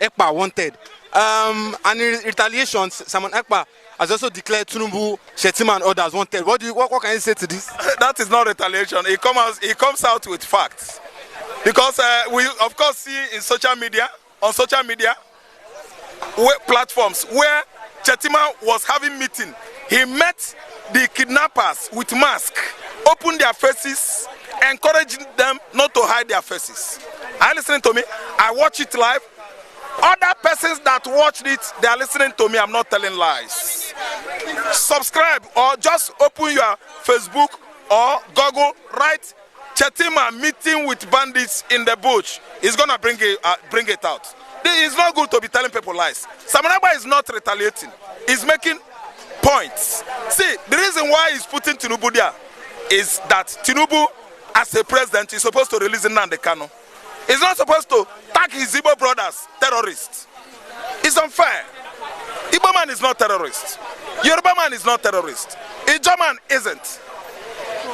Ekpa wanted. And in retaliation, Simon Ekpa has also declared Tinubu, Shettima and others wanted. What can you say to this? That is not retaliation. He comes out with facts. Because we of course see on social media platforms where Shettima was having meeting. He met the kidnappers with masks, opened their faces, encouraging them not to hide their faces. Are you listening to me? I watch it live. Other persons that watched it, they are listening to me. I'm not telling lies. Subscribe or just open your Facebook or Google, write Shettima meeting with bandits in the bush. He's gonna bring it out. It's not good to be telling people lies. Samanaba is not retaliating. He's making points. See, the reason why he's putting Tinubu there is that Tinubu, as a president, is supposed to release Nnamdi Kanu. He's not supposed to tag his Igbo brothers terrorists. It's unfair. Igbo man is not terrorist. Yoruba man is not terrorist. Ijaw man isn't.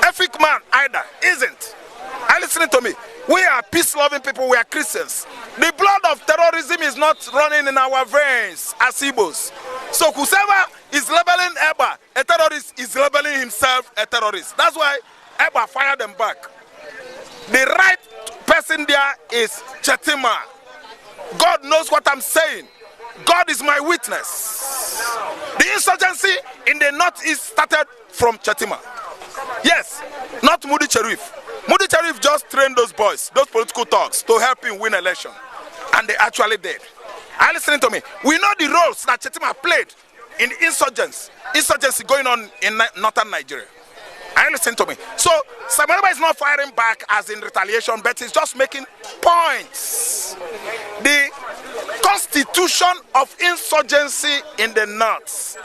Efik man either isn't. Are you listening to me? We are peace-loving people. We are Christians. The blood of terrorism is not running in our veins as Igbos. So whoever is labeling Ekpa a terrorist is labeling himself a terrorist. That's why Ekpa fired them back. The right person there is Shettima. God knows what I'm saying. God is my witness. The insurgency in the northeast started from Shettima. Yes, not Moody Cherif. Moody Cherif just trained those boys, those political thugs, to help him win election. And they actually did. Are you listening to me? We know the roles that Shettima played in the insurgency going on in northern Nigeria. Are you listening to me? So, Samanaba is not firing back as in retaliation, but he's just making points. The constitution of insurgency in the north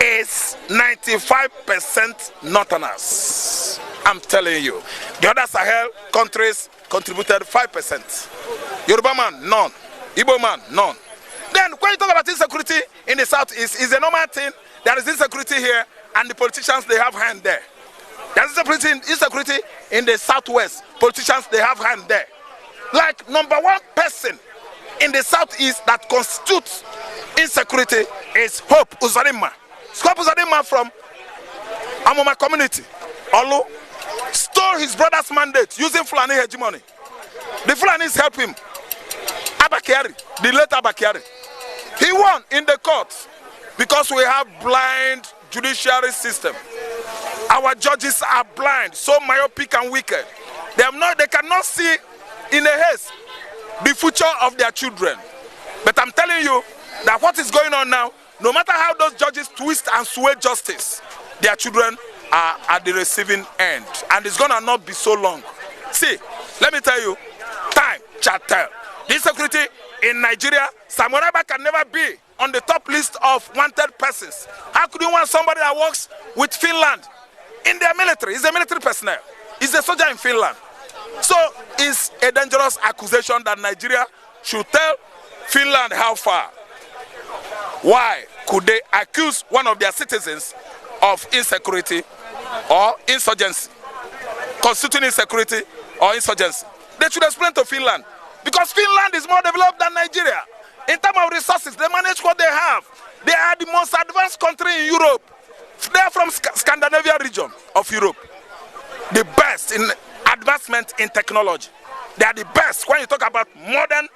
is 95% northerners. I'm telling you. The other Sahel countries contributed 5%. Yoruba man, none. Igbo man, none. Then when you talk about insecurity in the southeast, it's a normal thing. There is insecurity here, and the politicians, they have hand there. There is insecurity in the southwest. Politicians, they have hand there. Like number one person in the southeast that constitutes insecurity is Hope Uzodimma. Hope Uzodimma from Amoma community, Olu, stole his brother's mandate using Fulani hegemony. The Fulanis help him. Abakari, the late Abakari. He won in the court because we have blind judiciary system. Our judges are blind, so myopic and wicked. They cannot see in a haste the future of their children. But I'm telling you that what is going on now, no matter how those judges twist and sway justice, their children are at the receiving end. And it's gonna not be so long. See, let me tell you, time shall tell. The insecurity in Nigeria, Samonaba can never be on the top list of wanted persons. How could you want somebody that works with Finland in their military? He's a military personnel. He's a soldier in Finland. So it's a dangerous accusation that Nigeria should tell Finland how far. Why could they accuse one of their citizens of insecurity or insurgency, constituting insecurity or insurgency? They should explain to Finland, because Finland is more developed than Nigeria. In terms of resources, they manage what they have. They are the most advanced country in Europe. They are from Scandinavia region of Europe. The best in advancement in technology. They are the best when you talk about modern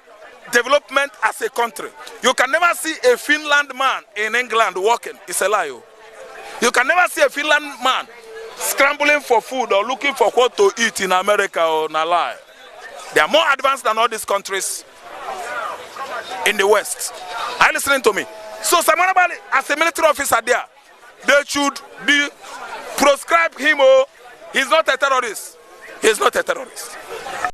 development as a country. You can never see a Finland man in England walking. It's a lie. You can never see a Finland man scrambling for food or looking for what to eat in America or in a lie. They are more advanced than all these countries in the West. Are you listening to me? So Samanaba, as a military officer there, they should proscribe him. He's not a terrorist. He's not a terrorist.